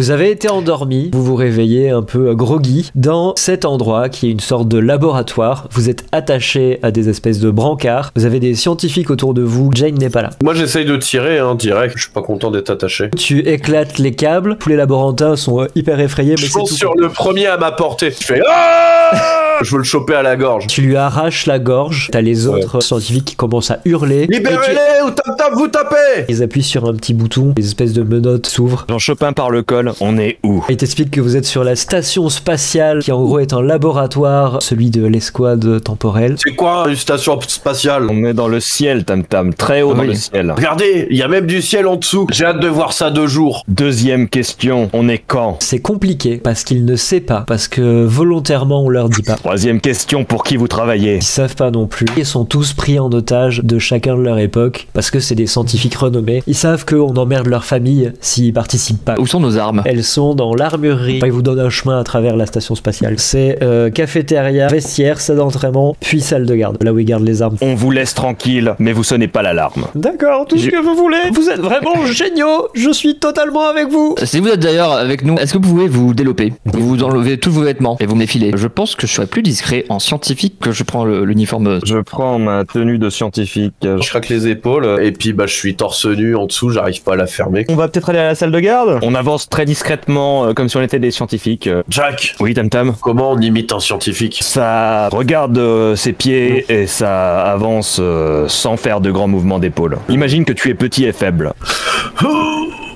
Vous avez été endormi, vous vous réveillez un peu groggy dans cet endroit qui est une sorte de laboratoire. Vous êtes attaché à des espèces de brancards. Vous avez des scientifiques autour de vous. Jane n'est pas là. Moi j'essaye de tirer direct, je suis pas content d'être attaché. Tu éclates les câbles. Tous les laborantins sont hyper effrayés. Mais je fonce sur le premier à ma portée. Je fais ah je veux le choper à la gorge. Tu lui arraches la gorge. T'as les autres scientifiques qui commencent à hurler. Libérez-les ou vous tapez. Ils appuient sur un petit bouton. Les espèces de menottes s'ouvrent. Jean Chopin par le col. On est où? Il t'explique que vous êtes sur la station spatiale qui en gros est un laboratoire, celui de l'escouade temporelle. C'est quoi une station spatiale? On est dans le ciel, Tam Tam, très haut dans le ciel. Regardez, il y a même du ciel en dessous. J'ai hâte de voir ça 2 jours. Deuxième question, on est quand? C'est compliqué parce qu'il ne sait pas, parce que volontairement on leur dit pas. Troisième question, pour qui vous travaillez? Ils savent pas non plus. Ils sont tous pris en otage de chacun de leur époque parce que c'est des scientifiques renommés. Ils savent qu'on emmerde leur famille s'ils participent pas. Où sont nos armes? Elles sont dans l'armurerie. Ils vous donnent un chemin à travers la station spatiale. C'est cafétéria, vestiaire, salle d'entraînement, puis salle de garde, là où ils gardent les armes. On vous laisse tranquille, mais vous sonnez pas l'alarme. D'accord, tout ce que vous voulez. Vous êtes vraiment géniaux. Je suis totalement avec vous. Si vous êtes d'ailleurs avec nous, est-ce que vous pouvez vous déloper? Vous enlevez tous vos vêtements et vous me les filez. Je pense que je serais plus discret en scientifique que je prends l'uniforme. Je prends ma tenue de scientifique. Je craque les épaules et puis je suis torse nu en dessous, j'arrive pas à la fermer. On va peut-être aller à la salle de garde? On avance très discrètement comme si on était des scientifiques. Jack. Oui, Tam Tam. Comment on imite un scientifique? Ça regarde ses pieds et ça avance sans faire de grands mouvements d'épaule. Imagine que tu es petit et faible.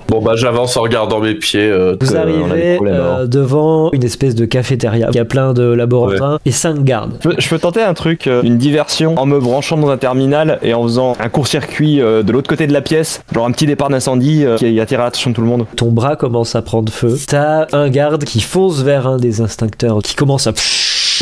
Bon j'avance en regardant mes pieds. Vous arrivez devant une espèce de cafétéria. Il y a plein de laborantins et 5 gardes. Je peux tenter un truc, une diversion, en me branchant dans un terminal et en faisant un court-circuit de l'autre côté de la pièce, genre un petit départ d'incendie qui attire l'attention de tout le monde. Ton bras commence à prendre feu. T'as un garde qui fonce vers un des instincteurs qui commence à...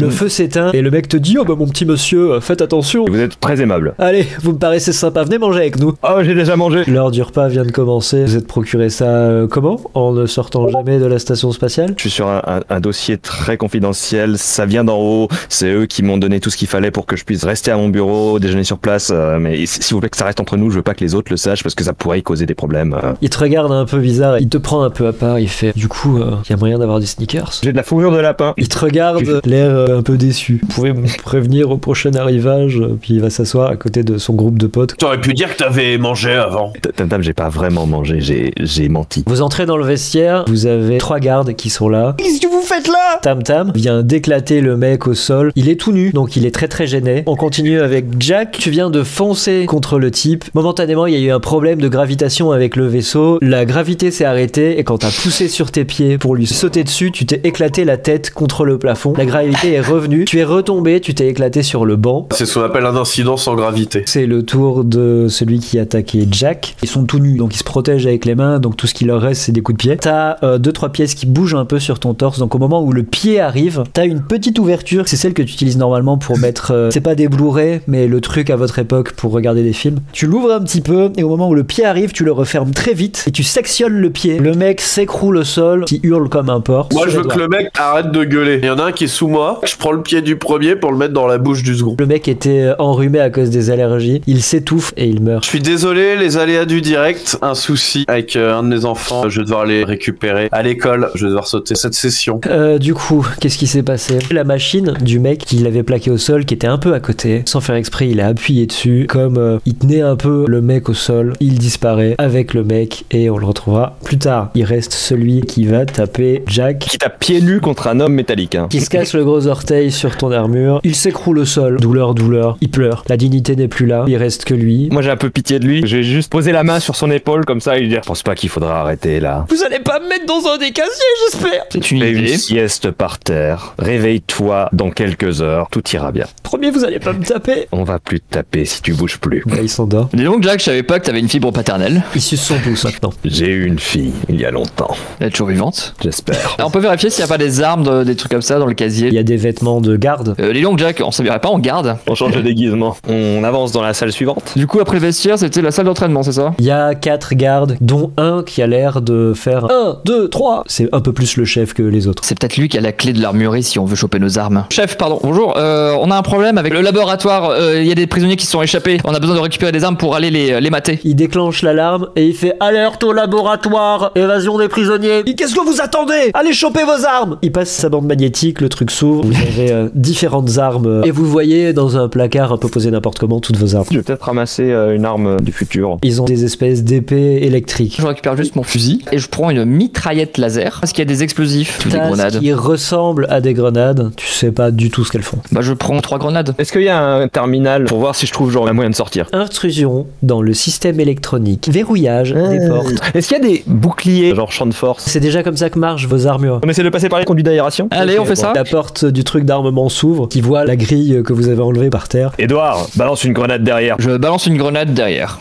Le feu s'éteint et le mec te dit « Oh bah mon petit monsieur, faites attention !» Vous êtes très aimable. Allez, vous me paraissez sympa, venez manger avec nous. Oh, j'ai déjà mangé. L'heure du repas vient de commencer. Vous êtes procuré ça comment? En ne sortant jamais de la station spatiale? Je suis sur un dossier très confidentiel, ça vient d'en haut, c'est eux qui m'ont donné tout ce qu'il fallait pour que je puisse rester à mon bureau, déjeuner sur place, mais s'il vous plaît que ça reste entre nous, je veux pas que les autres le sachent parce que ça pourrait y causer des problèmes. Il te regarde un peu bizarre, il te prend un peu à part, il fait « Du coup, y a moyen d'avoir des sneakers ?» J'ai de la fourrure de lapin. Il te regarde, l'air un peu déçu. Vous pouvez me prévenir au prochain arrivage, puis il va s'asseoir à côté de son groupe de potes. T'aurais pu dire que t'avais mangé avant. Tam Tam, j'ai pas vraiment mangé, j'ai menti. Vous entrez dans le vestiaire, vous avez 3 gardes qui sont là. Qu'est-ce que vous faites là? Tam Tam vient d'éclater le mec au sol. Il est tout nu, donc il est très très gêné. On continue avec Jack. Tu viens de foncer contre le type. Momentanément, il y a eu un problème de gravitation avec le vaisseau. La gravité s'est arrêtée et quand t'as poussé sur tes pieds pour lui sauter dessus, tu t'es éclaté la tête contre le plafond. La gravité est revenue. Tu es retombé, tu t'es éclaté sur le banc. C'est ce qu'on appelle un incident sans gravité. C'est le tour de celui qui a attaqué Jack. Ils sont tout nus, donc ils se protègent avec les mains, donc tout ce qui leur reste c'est des coups de pied. T'as 2-3 pièces qui bougent un peu sur ton torse, donc au moment où le pied arrive, t'as une petite ouverture, c'est celle que tu utilises normalement pour mettre, c'est pas des Blu-ray, mais le truc à votre époque pour regarder des films. Tu l'ouvres un petit peu, et au moment où le pied arrive, tu le refermes très vite, et tu sectionnes le pied. Le mec s'écroule au sol, qui hurle comme un porc. Moi je veux que le mec arrête de gueuler. Il y en a un qui est sous moi, je prends le pied du premier pour le mettre dans la bouche du second. Le mec était enrhumé à cause des allergies, il s'étouffe et il meurt. Je suis désolé, les aléas du direct, un souci avec un de mes enfants, je vais devoir les récupérer à l'école, je vais devoir sauter cette session. Du coup, qu'est-ce qui s'est passé? La machine du mec qui l'avait plaqué au sol, qui était un peu à côté, sans faire exprès, il a appuyé dessus, comme il tenait un peu le mec au sol, il disparaît avec le mec et on le retrouvera plus tard. Il reste celui qui va taper Jack. Qui tape pieds nus contre un homme métallique. Hein. Qui se casse le gros orteil sur ton armure, il s'écroule au sol, douleur, il pleure, la dignité n'est plus là, il reste que lui. Moi j'ai un peu pitié de lui, j'ai juste posé la main sur son épaule comme ça et lui dire « Je pense pas qu'il faudra arrêter là. » Vous allez pas me mettre dans un des casiers, j'espère. C'est une Fais idée. une sieste par terre, réveille-toi dans quelques heures, tout ira bien. Premier, vous allez pas me taper. On va plus te taper si tu bouges plus. Bah, il s'endort. Dis donc Jack, je savais pas que t'avais une fibre paternelle. Il suce son pouce maintenant. J'ai eu une fille il y a longtemps, Elle est toujours vivante. j'espère. Alors, on peut vérifier s'il y a pas des armes, des trucs comme ça dans le casier. Il y a des vêtements de garde. Les longs Jack, on s'habillerait pas en garde. On change de déguisement. On avance dans la salle suivante. Du coup, après le vestiaire, c'était la salle d'entraînement, c'est ça? Il y a 4 gardes, dont un qui a l'air de faire 1, 2, 3. C'est un peu plus le chef que les autres. C'est peut-être lui qui a la clé de l'armurerie si on veut choper nos armes. Chef, pardon, bonjour. On a un problème avec le laboratoire. Il y a des prisonniers qui se sont échappés. On a besoin de récupérer des armes pour aller les mater. Il déclenche l'alarme et il fait alerte au laboratoire, évasion des prisonniers. Qu'est-ce que vous attendez? Allez choper vos armes. Il passe sa bande magnétique, le truc s'ouvre. Vous avez différentes armes et vous voyez dans un placard un peu posé n'importe comment toutes vos armes. Je vais peut-être ramasser une arme du futur. Ils ont des espèces d'épées électriques. Je récupère juste mon fusil et je prends une mitraillette laser. Est-ce qu'il y a des explosifs ou des grenades? Qui ressemblent à des grenades. Tu sais pas du tout ce qu'elles font. Bah je prends 3 grenades. Est-ce qu'il y a un terminal pour voir si je trouve genre un moyen de sortir? Intrusion dans le système électronique. Verrouillage des portes. Est-ce qu'il y a des boucliers genre champ de force? C'est déjà comme ça que marchent vos armures. On essaie de passer par les conduits d'aération? Allez, on fait ça. La porte du truc d'armement s'ouvre, qui voit la grille que vous avez enlevée par terre. Edouard, balance une grenade derrière. Je balance une grenade derrière.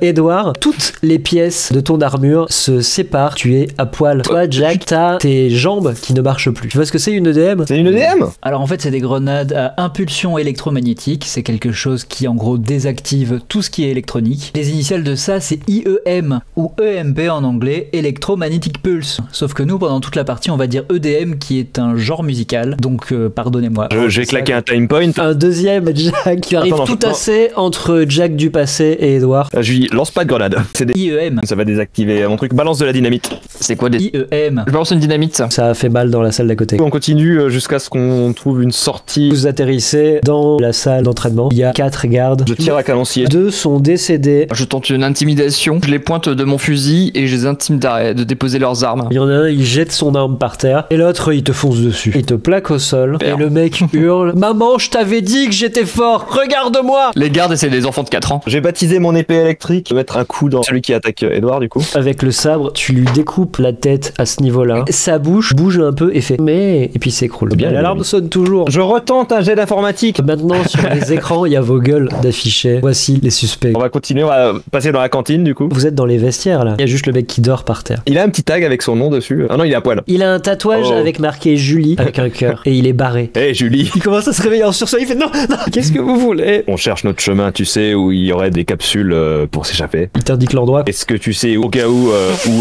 Edouard, toutes les pièces de ton armure se séparent, tu es à poil. Toi, Jack, t'as tes jambes qui ne marchent plus. Tu vois ce que c'est une EDM? C'est une EDM? Alors en fait c'est des grenades à impulsion électromagnétique, c'est quelque chose qui en gros désactive tout ce qui est électronique. Les initiales de ça c'est IEM ou EMP en anglais, Electromagnetic Pulse. Sauf que nous pendant toute la partie on va dire EDM qui est un genre musical, donc pardonnez-moi. Je vais claquer un time point. Un deuxième Jack qui arrive tout assez entre Jack du passé et Edouard. Je lui lance pas de grenade. C'est des... IEM. Ça va désactiver mon truc. Balance de la dynamite. C'est quoi des... IEM. Je balance une dynamite ça. Ça a fait mal dans la salle d'à côté. On continue jusqu'à ce qu'on trouve une sortie. Vous atterrissez dans la salle d'entraînement. Il y a 4 gardes. Je tire à calancier. 2 sont décédés. Je tente une intimidation. Je les pointe de mon fusil et je les intime de déposer leurs armes. Il y en a un, il jette son arme par terre et l'autre, il te fonce dessus. Il te plaque au sol et le mec hurle: Maman, je t'avais dit que j'étais fort, regarde-moi! Les gardes, c'est des enfants de 4 ans. J'ai baptisé mon épée électrique. Je vais mettre un coup dans celui qui attaque Edouard du coup. Avec le sabre, tu lui découpes la tête à ce niveau-là. Sa bouche bouge un peu et fait mais, et puis s'écroule. Bien, l'alarme sonne toujours. Je retente un jet d'informatique. Maintenant, sur les écrans, il y a vos gueules d'afficher. Voici les suspects. On va continuer, on va passer dans la cantine du coup. Vous êtes dans les vestiaires là. Il y a juste le mec qui dort par terre. Il a un petit tag avec son nom dessus. Ah non, il est à poil. Il a un tatouage avec marqué Julie avec un cœur et il est barré. Hé Julie. Il commence à se réveiller en sursaut. Il fait non, qu'est-ce que vous voulez? On cherche notre chemin, tu sais, où il y aurait des capsules pour s'échapper. Il t'indique l'endroit. Est-ce que tu sais au cas où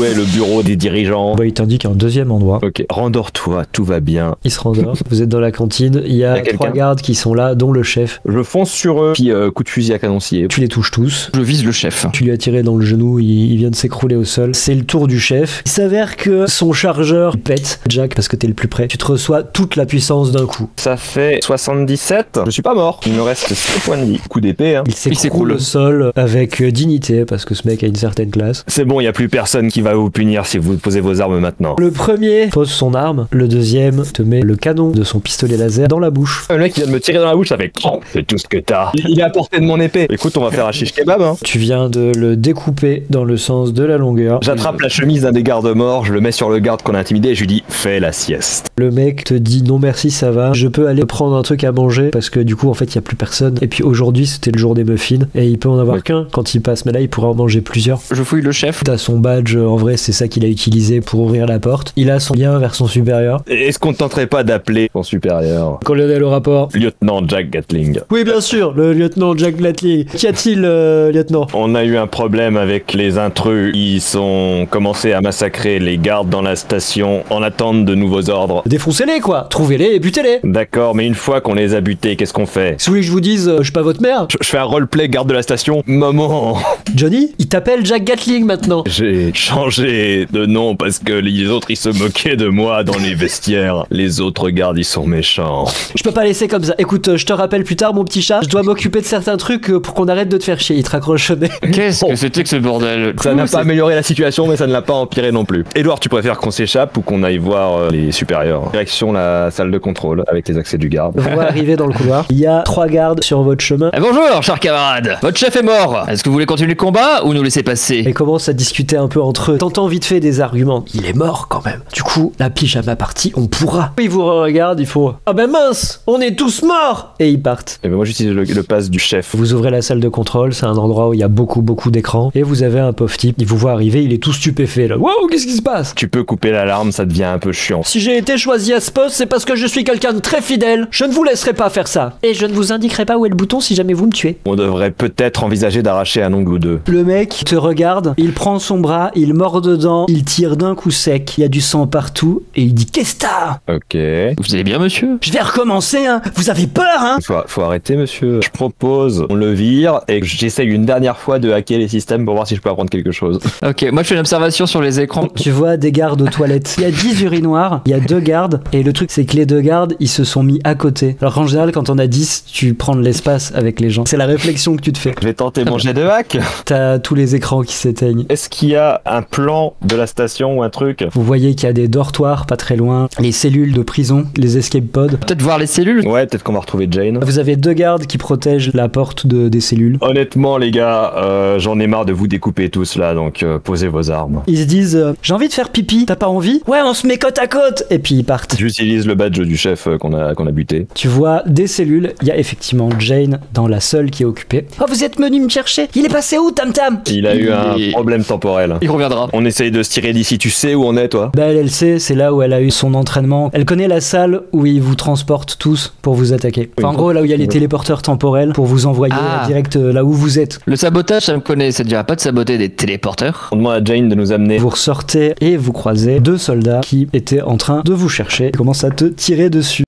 est le bureau des dirigeants? Bah, il t'indique un deuxième endroit. Ok, rendors-toi, tout va bien. Il se rendort. Vous êtes dans la cantine. Il y a 3 gardes qui sont là, dont le chef. Je fonce sur eux, puis coup de fusil à canoncier. Tu les touches tous. Je vise le chef. Tu lui as tiré dans le genou, il vient de s'écrouler au sol. C'est le tour du chef. Il s'avère que son chargeur pète, Jack, parce que t'es le plus près. Tu te reçois toute la puissance d'un coup. Ça fait 77. Je suis pas mort. Il me reste 6 points de vie. Coup d'épée, hein. Il s'écroule au sol avec dignité, parce que ce mec a une certaine classe. C'est bon, il y a plus personne qui va vous punir si vous posez vos armes maintenant. Le premier pose son arme, le deuxième te met le canon de son pistolet laser dans la bouche. Le mec qui vient de me tirer dans la bouche, ça fait c'est tout ce que t'as. Il est à portée de mon épée. Écoute, on va faire un shish kebab, hein. Tu viens de le découper dans le sens de la longueur. J'attrape la chemise d'un des gardes morts, je le mets sur le garde qu'on a intimidé et je lui dis fais la sieste. Le mec te dit non merci, ça va, je peux aller prendre un truc à manger parce que du coup en fait il y a plus personne. Et puis aujourd'hui c'était le jour des muffins et il peut en avoir qu'un quand il passe, mais là il pourra en manger plusieurs. Je fouille le chef. T'as son badge, en vrai c'est ça qu'il a utilisé pour ouvrir la porte. Il a son lien vers son supérieur. Est-ce qu'on tenterait pas d'appeler son supérieur? Colonel au rapport. Lieutenant Jack Gatling. Oui bien sûr, le lieutenant Jack Gatling. Qu'y a-t-il lieutenant? On a eu un problème avec les intrus. Ils ont commencé à massacrer les gardes dans la station en attente de nouveaux ordres. Défoncez-les quoi, trouvez-les et butez-les. D'accord, mais une fois qu'on les a butés, qu'est-ce qu'on fait? Si vous voulez que je vous dise, je suis pas votre mère. Je fais un roleplay garde de la station. Maman. Johnny, il t'appelle Jack Gatling maintenant. J'ai changé de nom parce que les autres ils se moquaient de moi dans les vestiaires. Les autres gardes ils sont méchants. Je peux pas laisser comme ça. Écoute, je te rappelle plus tard mon petit chat, je dois m'occuper de certains trucs pour qu'on arrête de te faire chier. Il te raccroche au nez. Qu'est-ce que c'était que ce bordel? Ça n'a pas amélioré la situation mais ça ne l'a pas empiré non plus. Edouard, tu préfères qu'on s'échappe ou qu'on aille voir les supérieurs? Direction la salle de contrôle avec les accès du garde. Vous arrivez dans le couloir. Il y a 3 gardes sur votre chemin. Bonjour, chers camarades. Votre chef est mort. Est-ce que vous voulez continuer le combat ou nous laisser passer? Ils commencent à discuter un peu entre eux. T'entends vite fait des arguments. Il est mort quand même. Du coup, la pyjama party, on pourra. Il vous regarde, il faut ah ben mince, on est tous morts. Et ils partent. Et ben moi j'utilise le pass du chef. Vous ouvrez la salle de contrôle, c'est un endroit où il y a beaucoup d'écrans et vous avez un pauvre type. Il vous voit arriver, il est tout stupéfait là. Wow, qu'est-ce qui se passe? Tu peux couper l'alarme, ça devient un peu chiant. Si j'ai été choisi à ce poste, c'est parce que je suis quelqu'un de très fidèle. Je ne vous laisserai pas faire ça. Et je ne vous indiquerai pas où est le bouton si jamais vous me tuez. On devrait peut-être envisager d'arracher un ongle ou deux. Le mec te regarde, il prend son bras, il mord dedans, il tire d'un coup sec. Il y a du sang partout et il dit qu'est-ce que t'as? Ok. Vous allez bien, monsieur? Je vais recommencer, hein. Vous avez peur, hein? Faut arrêter, monsieur. Je propose, on le vire et que j'essaye une dernière fois de hacker les systèmes pour voir si je peux apprendre quelque chose. Ok, moi je fais une observation sur les écrans. Tu vois des gardes aux toilettes. Il y a 10 urinoirs, il y a 2 gardes et le truc c'est que les 2 gardes ils se sont mis à côté. Alors qu'en général quand on a 10, tu prends de l'espace avec les gens. C'est la réflexion que tu te fais. Je vais tenter mon jet de hack. T'as tous les écrans qui s'éteignent. Est-ce qu'il y a un plan de la station ou un truc? Vous voyez qu'il y a des dortoirs pas très loin, les cellules de prison, les escape pods. Peut-être voir les cellules? Ouais, peut-être qu'on va retrouver Jane. Vous avez 2 gardes qui protègent la porte des cellules. Honnêtement les gars, j'en ai marre de vous découper tous là, donc posez vos armes. Ils se disent j'ai envie de faire pipi, t'as pas envie? Ouais, on se met côte à côte. Et puis ils partent. J'utilise le badge du chef qu'on a buté. Tu vois des cellules, il y a effectivement Jane dans la seule qui est occupée. Oh, vous êtes venu me chercher? Il est passé où, Tam Tam? Il a eu un problème temporel. Il reviendra. On essaye de se tirer d'ici, tu sais où on est toi? Bah elle sait, c'est là où elle a eu son entraînement. Elle connaît la salle où ils vous transportent tous pour vous attaquer. Enfin, en gros, là où il y a les téléporteurs temporels pour vous envoyer direct là où vous êtes. Le sabotage, ça me connaît, ça ne dirait pas de saboter des téléporteurs. On demande à Jane de nous amener. Vous ressortez et vous croisez 2 soldats qui étaient en train de vous chercher. Ils commencent à te tirer dessus.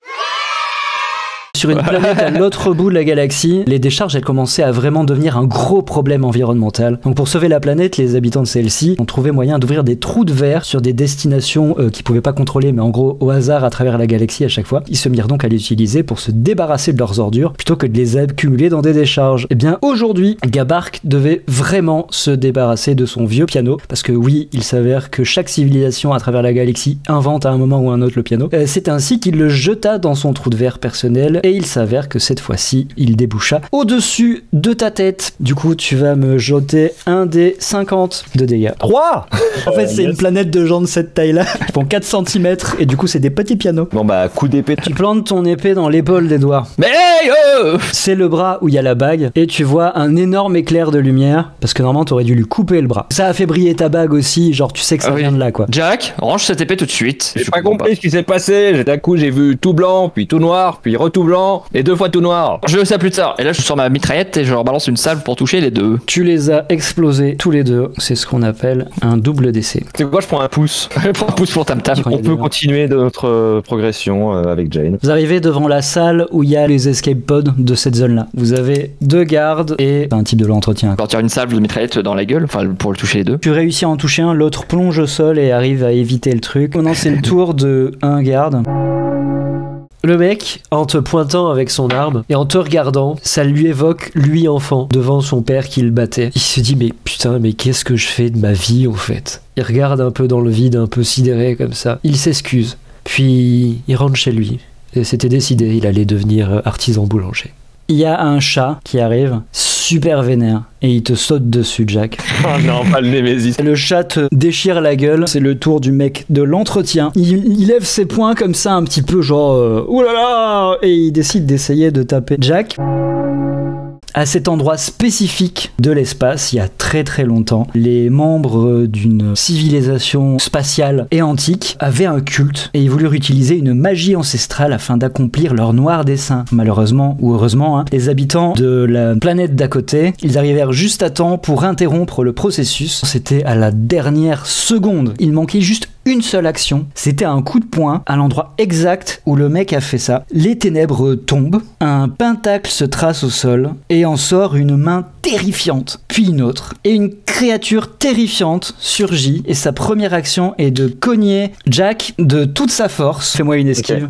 Sur une planète à l'autre bout de la galaxie, les décharges elles commençaient à vraiment devenir un gros problème environnemental. Donc pour sauver la planète, les habitants de celle-ci ont trouvé moyen d'ouvrir des trous de verre sur des destinations qu'ils pouvaient pas contrôler, mais en gros au hasard à travers la galaxie à chaque fois. Ils se mirent donc à les utiliser pour se débarrasser de leurs ordures plutôt que de les accumuler dans des décharges. Et bien aujourd'hui, Gabark devait vraiment se débarrasser de son vieux piano, parce que oui, il s'avère que chaque civilisation à travers la galaxie invente à un moment ou un autre le piano. C'est ainsi qu'il le jeta dans son trou de verre personnel et il s'avère que cette fois-ci, il déboucha au-dessus de ta tête. Du coup, tu vas me jeter un des 50 de dégâts. 3. En fait, c'est une planète de gens de cette taille-là. Ils font 4 cm et du coup, c'est des petits pianos. Bon bah, coup d'épée. Tu plantes ton épée dans l'épaule d'Edouard. Mais hey, C'est le bras où il y a la bague et tu vois un énorme éclair de lumière parce que normalement, t'aurais dû lui couper le bras. Ça a fait briller ta bague aussi, genre tu sais que ça vient de là, quoi. Jack, range cette épée tout de suite. J'ai pas compris ce qui s'est passé. D'un coup, j'ai vu tout blanc, puis tout noir, puis tout blanc, et 2 fois tout noir. Je le sais plus tard. Et là, je sors ma mitraillette et je leur balance une salve pour toucher les 2. Tu les as explosés tous les 2. C'est ce qu'on appelle un double décès. C'est quoi, je prends un pouce. Un pouce pour Tam Tam. On peut continuer de notre progression avec Jane. Vous arrivez devant la salle où il y a les escape pods de cette zone-là. Vous avez 2 gardes et un type de l'entretien. Je leur tire une salve de mitraillette dans la gueule, enfin pour le toucher les 2. Tu réussis à en toucher un, l'autre plonge au sol et arrive à éviter le truc. Maintenant, c'est le tour de un garde. Le mec, en te pointant avec son arme et en te regardant, ça lui évoque lui enfant devant son père qui le battait. Il se dit mais putain, mais qu'est-ce que je fais de ma vie en fait? Il regarde un peu dans le vide, un peu sidéré comme ça. Il s'excuse, puis il rentre chez lui. Et c'était décidé, il allait devenir artisan boulanger. Il y a un chat qui arrive, super vénère, et il te saute dessus, Jack. Oh non, pas le Némésis. Le chat te déchire la gueule, c'est le tour du mec de l'entretien. Il lève ses poings comme ça, un petit peu genre oulala, et il décide d'essayer de taper Jack. À cet endroit spécifique de l'espace, il y a très très longtemps, les membres d'une civilisation spatiale et antique avaient un culte et ils voulurent utiliser une magie ancestrale afin d'accomplir leur noir dessein. Malheureusement ou heureusement, les habitants de la planète d'à côté, ils arrivèrent juste à temps pour interrompre le processus. C'était à la dernière seconde. Il manquait juste une seule action, c'était un coup de poing à l'endroit exact où le mec a fait ça. Les ténèbres tombent, un pentacle se trace au sol et en sort une main terrifiante, puis une autre, et une créature terrifiante surgit et sa première action est de cogner Jack de toute sa force. Fais-moi une esquive.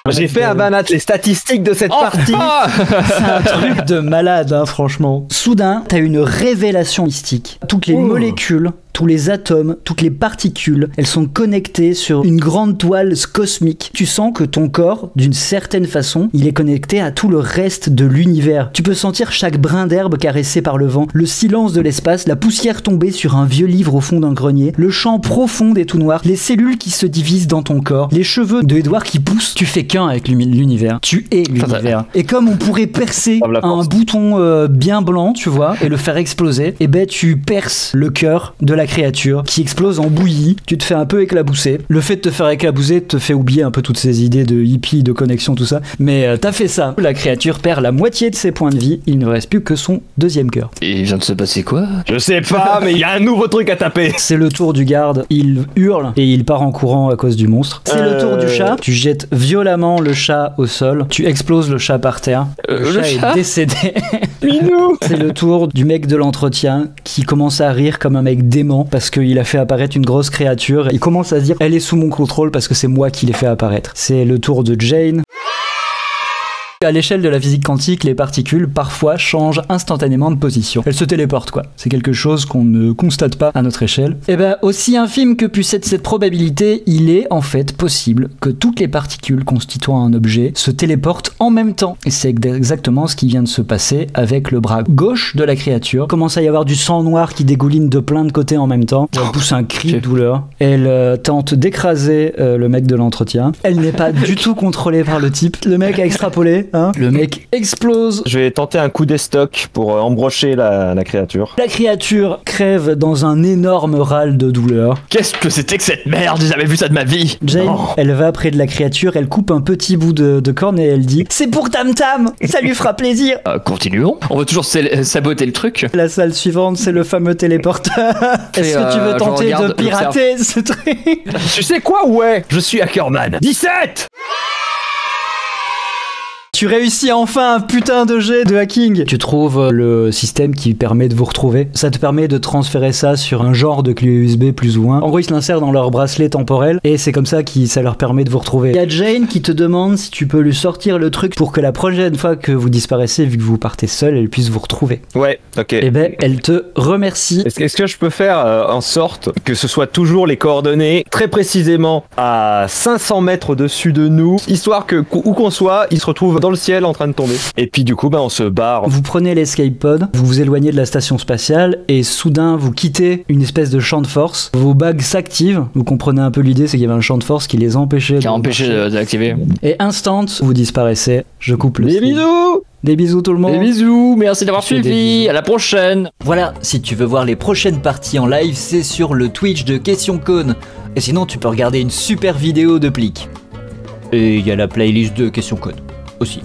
Okay. J'ai fait un banat, les statistiques de cette partie. C'est un truc de malade, hein, franchement. Soudain, t'as une révélation mystique. Toutes les molécules tous les atomes, toutes les particules, elles sont connectées sur une grande toile cosmique. Tu sens que ton corps, d'une certaine façon, il est connecté à tout le reste de l'univers. Tu peux sentir chaque brin d'herbe caressé par le vent, le silence de l'espace, la poussière tombée sur un vieux livre au fond d'un grenier, le champ profond des tout noirs, les cellules qui se divisent dans ton corps, les cheveux de Edward qui poussent. Tu fais qu'un avec l'univers. Tu es l'univers. Et comme on pourrait percer un bouton bien blanc, tu vois, et le faire exploser, et ben tu perces le cœur de la créature qui explose en bouillie. Tu te fais un peu éclabousser. Le fait de te faire éclabousser te fait oublier un peu toutes ces idées de hippie, de connexion, tout ça. Mais t'as fait ça. La créature perd la moitié de ses points de vie. Il ne reste plus que son deuxième cœur. Et il vient de se passer quoi? Je sais pas, mais il y a un nouveau truc à taper. C'est le tour du garde. Il hurle et il part en courant à cause du monstre. C'est le tour du chat. Tu jettes violemment le chat au sol. Tu exploses le chat par terre. Le chat est décédé. C'est le tour du mec de l'entretien qui commence à rire comme un mec dément parce qu'il a fait apparaître une grosse créature. Il commence à se dire elle est sous mon contrôle parce que c'est moi qui l'ai fait apparaître. C'est le tour de Jane. À l'échelle de la physique quantique, les particules parfois changent instantanément de position. Elles se téléportent quoi. C'est quelque chose qu'on ne constate pas à notre échelle. Et ben aussi infime que puisse être cette probabilité, il est en fait possible que toutes les particules constituant un objet se téléportent en même temps. Et c'est exactement ce qui vient de se passer avec le bras gauche de la créature. Il commence à y avoir du sang noir qui dégouline de plein de côtés en même temps. Elle pousse un cri de douleur. Elle tente d'écraser le mec de l'entretien. Elle n'est pas du tout contrôlée par le type. Le mec a extrapolé. Hein, le mec explose. Je vais tenter un coup d'estoc pour embrocher la créature. La créature crève dans un énorme râle de douleur. Qu'est-ce que c'était que cette merde? J'ai jamais vu ça de ma vie. Jane, elle va près de la créature, elle coupe un petit bout de corne et elle dit « C'est pour Tam Tam, ça lui fera plaisir !» Continuons. On va toujours saboter le truc. La salle suivante, c'est le fameux téléporteur. Est-ce que tu veux tenter de pirater ce truc? Tu sais quoi? Ouais, je suis Hackerman. 17. Tu réussis enfin un putain de jet de hacking. Tu trouves le système qui permet de vous retrouver. Ça te permet de transférer ça sur un genre de clé USB plus ou moins. En gros, ils se l'insèrent dans leur bracelet temporel et c'est comme ça que ça leur permet de vous retrouver. Il y a Jane qui te demande si tu peux lui sortir le truc pour que la prochaine fois que vous disparaissez, vu que vous partez seul, elle puisse vous retrouver. Ouais, ok. Et ben, elle te remercie. Est-ce que je peux faire en sorte que ce soit toujours les coordonnées très précisément à 500 mètres au-dessus de nous, histoire que où qu'on soit, ils se retrouvent dans le ciel en train de tomber. Et puis du coup, on se barre. Vous prenez l'escape pod, vous vous éloignez de la station spatiale et soudain vous quittez une espèce de champ de force. Vos bagues s'activent. Vous comprenez un peu l'idée, c'est qu'il y avait un champ de force qui les empêchait. Qui a empêché d'activer. Et instant, vous disparaissez. Je coupe le stream. Des bisous. Des bisous tout le monde. Des bisous, merci d'avoir suivi. À la prochaine. Voilà, si tu veux voir les prochaines parties en live, c'est sur le Twitch de Question Con. Et sinon, tu peux regarder une super vidéo de Plic. Et il y a la playlist de Question Con aussi.